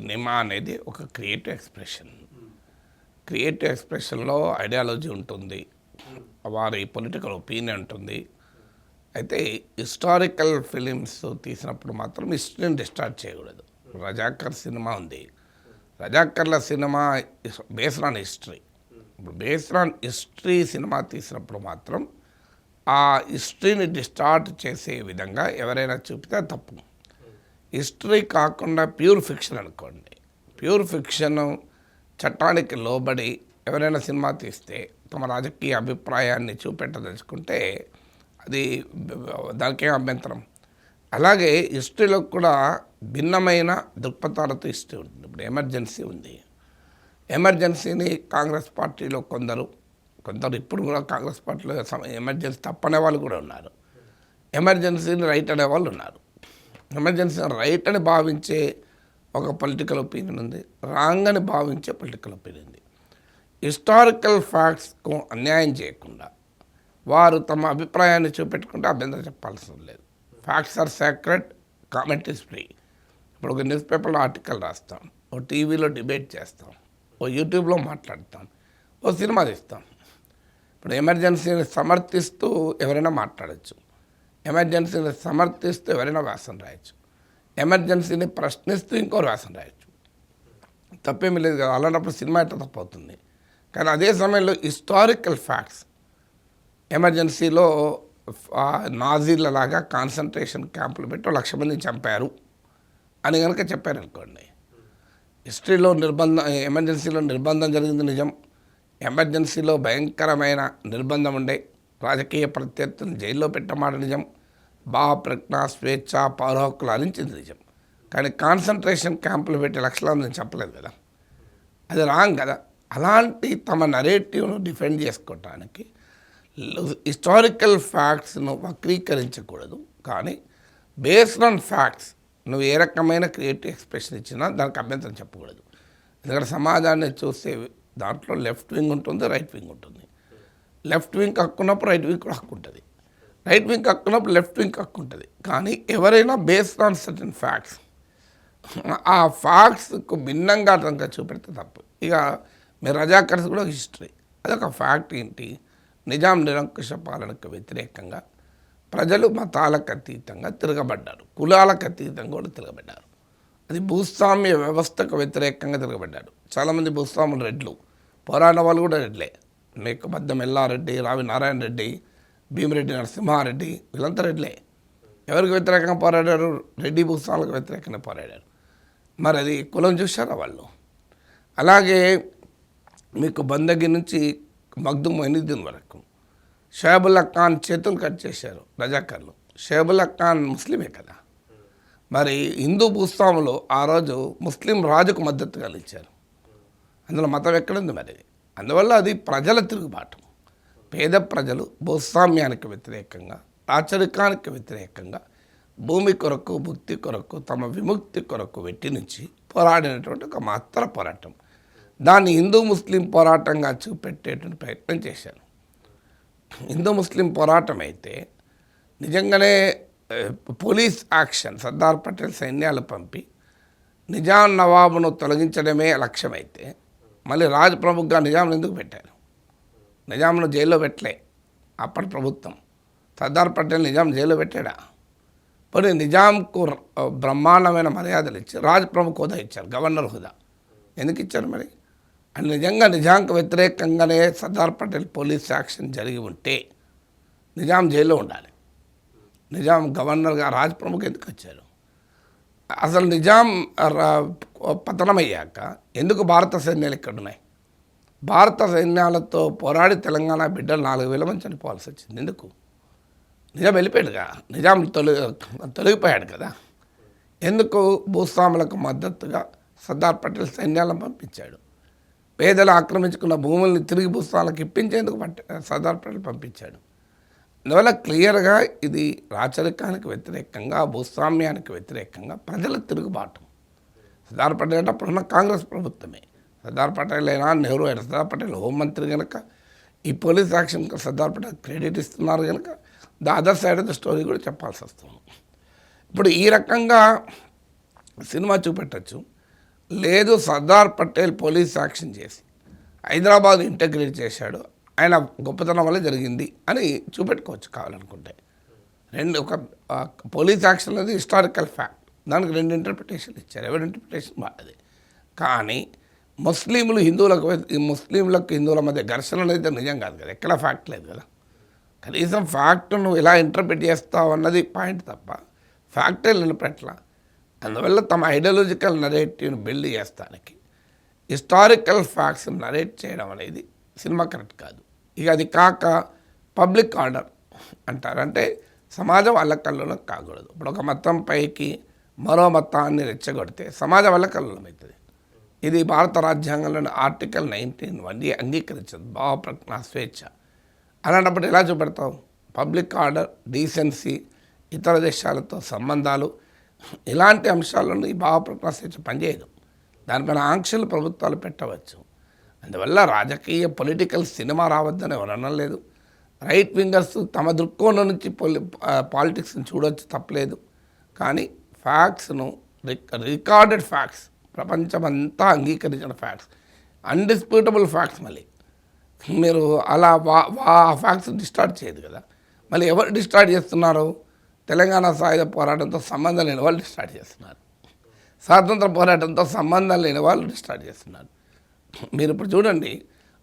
Cinema అనేది ఒక creative expression. Creative ఎక్స్ప్రెషన్లో ideology ఉంటుంది, వారి పొలిటికల్ ఒపీనియన్ ఉంటుంది. అయితే హిస్టారికల్ ఫిలిమ్స్ తీసినప్పుడు మాత్రం హిస్టరీని డిస్టార్ట్ చేయకూడదు. రజాకర్ సినిమా ఉంది, రజాకర్ల సినిమా బేస్డ్ ఆన్ హిస్టరీ. ఇప్పుడు బేస్డ్ ఆన్ హిస్టరీ సినిమా తీసినప్పుడు మాత్రం ఆ హిస్టరీని డిస్టార్ట్ చేసే విధంగా ఎవరైనా చూపితే తప్పు. హిస్టరీ కాకుండా ప్యూర్ ఫిక్షన్ అనుకోండి, ప్యూర్ ఫిక్షన్ చట్టానికి లోబడి ఎవరైనా సినిమా తీస్తే తమ రాజకీయ అభిప్రాయాన్ని చూపెట్టదలుచుకుంటే అది దానికేం అభ్యంతరం. అలాగే హిస్టరీలో కూడా భిన్నమైన దృక్పథాలతో హిస్టరీ ఉంటుంది. ఇప్పుడు ఎమర్జెన్సీ ఉంది, ఎమర్జెన్సీని కాంగ్రెస్ పార్టీలో కొందరు ఇప్పుడు కూడా కాంగ్రెస్ పార్టీలో ఎమర్జెన్సీ తప్పనే వాళ్ళు కూడా ఉన్నారు, ఎమర్జెన్సీని రైట్ అనే వాళ్ళు ఉన్నారు. ఎమర్జెన్సీ రైట్ అని భావించే ఒక పొలిటికల్ ఒపీనియన్ ఉంది, రాంగ్ అని భావించే పొలిటికల్ ఒపీనియన్ ఉంది. హిస్టారికల్ ఫ్యాక్ట్స్కు అన్యాయం చేయకుండా వారు తమ అభిప్రాయాన్ని చూపెట్టుకుంటే అభ్యంతరం చెప్పాల్సిన లేదు. Facts are sacred, comment is free. ఇప్పుడు ఒక న్యూస్ పేపర్లో ఆర్టికల్ రాస్తాం, ఓ టీవీలో డిబేట్ చేస్తాం, ఓ యూట్యూబ్లో మాట్లాడతాం, ఓ సినిమా తీస్తాం. ఇప్పుడు ఎమర్జెన్సీని సమర్థిస్తూ ఎవరైనా మాట్లాడచ్చు, ఎమర్జెన్సీని సమర్థిస్తూ ఎవరైనా వ్యాసం రాయొచ్చు, ఎమర్జెన్సీని ప్రశ్నిస్తూ ఇంకో వ్యాసం రాయొచ్చు. తప్పేమీ లేదు కదా. అలాంటప్పుడు సినిమా ఎట్లా తప్పవుతుంది? కానీ అదే సమయంలో హిస్టారికల్ ఫ్యాక్ట్స్, ఎమర్జెన్సీలో నాజీలలాగా కాన్సన్ట్రేషన్ క్యాంపులు పెట్టి 1,00,000 మందిని చంపారు అని కనుక చెప్పారనుకోండి, హిస్టరీలో ఎమర్జెన్సీలో నిర్బంధం జరిగింది నిజం, ఎమర్జెన్సీలో భయంకరమైన నిర్బంధం ఉండే, రాజకీయ ప్రత్యర్థులను జైల్లో పెట్టమాట నిజం, ప్రజ్ఞ, స్వేచ్ఛ, పౌర హక్కులు హరించింది నిజం. కానీ కాన్సన్ట్రేషన్ క్యాంపులు పెట్టి 1,00,000 మందిని చెప్పలేదు కదా, అది రాంగ్ కదా. అలాంటి తమ నరేటివ్ను డిఫెండ్ చేసుకోవటానికి హిస్టారికల్ ఫ్యాక్ట్స్ను వక్రీకరించకూడదు. కానీ బేస్డ్ ఆన్ ఫ్యాక్ట్స్ నువ్వు ఏ రకమైన క్రియేటివ్ ఎక్స్ప్రెషన్ ఇచ్చినా దానికి అభ్యంతరం చెప్పకూడదు. ఎందుకంటే సమాజాన్ని చూసే దాంట్లో లెఫ్ట్ వింగ్ ఉంటుంది, రైట్ వింగ్ ఉంటుంది. లెఫ్ట్ వింగ్ హక్కున్నప్పుడు రైట్ వింగ్ కూడా హక్కు ఉంటుంది, రైట్ వింగ్ హక్కున్నప్పుడు లెఫ్ట్ వింగ్ హక్కు ఉంటుంది. కానీ ఎవరైనా బేస్డ్ ఆన్ సర్టన్ ఫ్యాక్ట్స్ ఆ ఫ్యాక్ట్స్కు భిన్నంగా కనుక చూపెడితే తప్పు. ఇక మీరు రజాకర్స్ కూడా హిస్టరీ, అదొక ఫ్యాక్ట్. ఏంటి? నిజాం నిరంకుశ పాలనకు వ్యతిరేకంగా ప్రజలు మతాలకు అతీతంగా తిరగబడ్డారు, కులాలకు అతీతంగా కూడా తిరగబడ్డారు. అది భూస్వామ్య వ్యవస్థకు వ్యతిరేకంగా తిరగబడ్డారు. చాలామంది భూస్వాములు రెడ్లు, పోరాడిన వాళ్ళు కూడా రెడ్లే. మీకు బద్దం ఎల్లారెడ్డి, రావి నారాయణ రెడ్డి, భీమిరెడ్డి నరసింహారెడ్డి, వీళ్ళంతా రెడ్లే. ఎవరికి వ్యతిరేకంగా పోరాడారు? రెడ్డి భూస్వాములకు వ్యతిరేకంగా పోరాడారు. మరి అది కులం చూశారా వాళ్ళు? అలాగే మీకు బందగి నుంచి మగ్దుమ్ మొయినుద్దీన్ వరకు షోయబుల్లా ఖాన్ చేతులు కట్ చేశారు రజాకర్లు. షోయబుల్లా ఖాన్ ముస్లిమే కదా. మరి హిందూ భూస్వాములు ఆ రోజు ముస్లిం రాజుకు మద్దతుగా నిలిచారు. అందులో మతం ఎక్కడుంది మరి? అందువల్ల అది ప్రజల తిరుగుబాటు. పేద ప్రజలు భూస్వామ్యానికి వ్యతిరేకంగా, రాచరికానికి వ్యతిరేకంగా, భూమి కొరకు, భుక్తి కొరకు, తమ విముక్తి కొరకు వెట్టి నుంచి పోరాడినటువంటి ఒక మహత్తర పోరాటం. దాన్ని హిందూ ముస్లిం పోరాటంగా చూపెట్టేటువంటి ప్రయత్నం చేశారు. హిందూ ముస్లిం పోరాటం అయితే నిజంగానే పోలీస్ యాక్షన్, సర్దార్ పటేల్ సైన్యాలు పంపి నిజాం నవాబును తొలగించడమే లక్ష్యమైతే మళ్ళీ రాజ్ ప్రముఖగా నిజాంను ఎందుకు పెట్టారు? నిజాంను జైల్లో పెట్టలే అప్పటి ప్రభుత్వం. సర్దార్ పటేల్ నిజాం జైల్లో పెట్టాడా? పోనీ నిజాంకు బ్రహ్మాండమైన మర్యాదలు ఇచ్చి రాజ్ ప్రముఖ హోదా ఇచ్చారు, గవర్నర్ హోదా. ఎందుకు ఇచ్చారు మరి? అని నిజంగా నిజాంకు వ్యతిరేకంగానే సర్దార్ పటేల్ పోలీస్ యాక్షన్ జరిగి ఉంటే నిజాం జైల్లో ఉండాలి. నిజాం గవర్నర్గా రాజ్ ప్రముఖ ఎందుకు వచ్చారు? అసలు నిజాం పతనమయ్యాక ఎందుకు భారత సైన్యాలు ఇక్కడ ఉన్నాయి? భారత సైన్యాలతో పోరాడి తెలంగాణ బిడ్డలు 4,000 మంది చనిపోవాల్సి వచ్చింది. ఎందుకు? నిజాం వెళ్ళిపోయాడుగా, నిజాం తొలగిపోయాడు కదా. ఎందుకు? భూస్వాములకు మద్దతుగా సర్దార్ పటేల్ సైన్యాలను పంపించాడు. పేదలు ఆక్రమించుకున్న భూముల్ని తిరిగి భూస్వాములకు ఇప్పించేందుకు సర్దార్ పటేల్ పంపించాడు. అందువల్ల క్లియర్గా ఇది రాచరికానికి వ్యతిరేకంగా, భూస్వామ్యానికి వ్యతిరేకంగా ప్రజల తిరుగుబాటు. సర్దార్ పటేల్ అంటే అప్పుడున్న కాంగ్రెస్ ప్రభుత్వమే. సర్దార్ పటేల్ అయినా, నెహ్రూ అయినా, సర్దార్ పటేల్ హోంమంత్రి కనుక ఈ పోలీస్ యాక్షన్కి సర్దార్ పటేల్ క్రెడిట్ ఇస్తున్నారు కనుక the other side of the story కూడా చెప్పాల్సి వస్తుంది. ఇప్పుడు ఈ రకంగా సినిమా చూపెట్టచ్చు. లేదు సర్దార్ పటేల్ పోలీస్ యాక్షన్ చేసి హైదరాబాద్ ఇంటగ్రేట్ చేశాడు, ఆయన గొప్పతనం వల్ల జరిగింది అని చూపెట్టుకోవచ్చు కావాలనుకుంటే. ఒక పోలీస్ యాక్షన్ అనేది హిస్టారికల్ ఫ్యాక్ట్, దానికి 2 ఇంటర్ప్రిటేషన్లు ఇచ్చారు, ఎవరి ఇంటర్ప్రిటేషన్ వాళ్ళది. కానీ ముస్లింలకు హిందువుల మధ్య ఘర్షణ అనేది నిజం కాదు కదా, ఎక్కడ ఫ్యాక్ట్ లేదు కదా. కనీసం ఫ్యాక్ట్ నువ్వు ఎలా ఇంటర్ప్రిట్ చేస్తావు అన్నది పాయింట్ తప్ప ఫ్యాక్టే నిలబెట్టలా. అందువల్ల తమ ఐడియాలజికల్ నరేటివ్ని బిల్డ్ చేస్తానికి హిస్టారికల్ ఫ్యాక్ట్స్ నరేట్ చేయడం అనేది సినిమా కరెక్ట్ కాదు. ఇక అది కాక పబ్లిక్ ఆర్డర్ అంటారంటే సమాజం అల్లకల్లోలం కాకూడదు. ఇప్పుడు ఒక మతం పైకి మరో మతాన్ని రెచ్చగొడితే సమాజం అల్లకల్లోలం అవుతుంది. ఇది భారత రాజ్యాంగంలోని ఆర్టికల్ 19 అంగీకరించదు, భావ ప్రకటన స్వేచ్ఛ. అలాంటప్పుడు ఎలా చూపెడతావు? పబ్లిక్ ఆర్డర్, డీసెన్సీ, ఇతర దేశాలతో సంబంధాలు, ఇలాంటి అంశాలను ఈ భావ ప్రకటన స్వేచ్ఛ పనిచేయదు. దానిపైన ఆంక్షలు ప్రభుత్వాలు పెట్టవచ్చు. అందువల్ల రాజకీయ పొలిటికల్ సినిమా రావద్దని ఎవరు అనలేదు. రైట్ వింగర్స్ తమ దృక్కోణం నుంచి పాలిటిక్స్ని చూడవచ్చు, తప్పలేదు. కానీ ఫ్యాక్ట్స్ను రికార్డెడ్ ఫ్యాక్ట్స్, ప్రపంచమంతా అంగీకరించిన ఫ్యాక్ట్స్, అన్డిస్ప్యూటబుల్ ఫ్యాక్ట్స్, మళ్ళీ మీరు అలా ఆ ఫ్యాక్ట్స్ డిస్టార్ట్ చేయదు కదా. మళ్ళీ ఎవరు డిస్టార్ట్ చేస్తున్నారు? తెలంగాణ సాయుధ పోరాటంతో సంబంధం లేని వాళ్ళు డిస్టార్ట్ చేస్తున్నారు, స్వాతంత్ర పోరాటంతో సంబంధం లేని వాళ్ళు డిస్టార్ట్ చేస్తున్నారు. మీరు ఇప్పుడు చూడండి,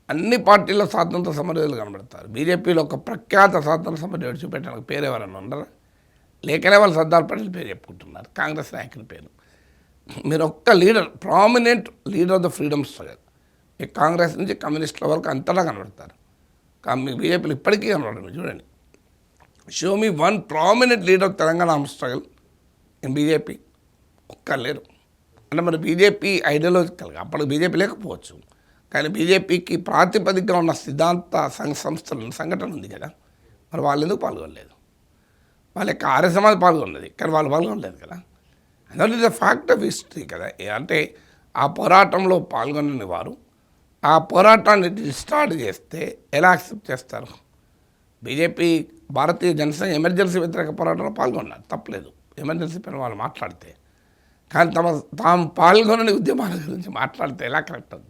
అన్ని పార్టీల్లో స్వాతంత్ర సమరయోధులు కనబడతారు. బీజేపీలో ఒక ప్రఖ్యాత స్వాతంత్ర సమరయోధుడు చూపెట్టడానికి పేరు ఎవరన్నా ఉండరా? లేకనే వాళ్ళు సర్దార్ పటేల్ పేరు చెప్పుకుంటున్నారు, కాంగ్రెస్ నాయకుని పేరు. మీరు ఒక్క leader, prominent leader of the freedom struggle, మీ కాంగ్రెస్ నుంచి కమ్యూనిస్టుల వరకు అంతటా కనబడతారు. మీ బీజేపీలో ఇప్పటికీ కనబడరు. చూడండి, show me one prominent leader of Telangana struggle in BJP. ఒక్క లేరు. అంటే మరి బీజేపీ ఐడియాలజికల్గా అప్పుడు బీజేపీ లేకపోవచ్చు, కానీ బీజేపీకి ప్రాతిపదికగా ఉన్న సిద్ధాంత సంస్థలు సంఘటన ఉంది కదా, మరి వాళ్ళు ఎందుకు పాల్గొనలేదు? వాళ్ళ యొక్క ఆర్య సమాజ్ పాల్గొన్నది, కానీ వాళ్ళు పాల్గొనలేదు కదా. అందువల్ల ఇది ఫ్యాక్ట్ ఆఫ్ హిస్టరీ కదా. అంటే ఆ పోరాటంలో పాల్గొనని వారు ఆ పోరాటాన్ని డిస్టార్ట్ చేస్తే ఎలా యాక్సెప్ట్ చేస్తారు? బీజేపీ భారతీయ జనసంఘ ఎమర్జెన్సీ వ్యతిరేక పోరాటంలో పాల్గొన్నారు, తప్పలేదు, ఎమర్జెన్సీ పైన వాళ్ళు మాట్లాడితే. కానీ తాము పాల్గొనని ఉద్యమాల గురించి మాట్లాడితే ఎలా కరెక్ట్ అవుతుంది?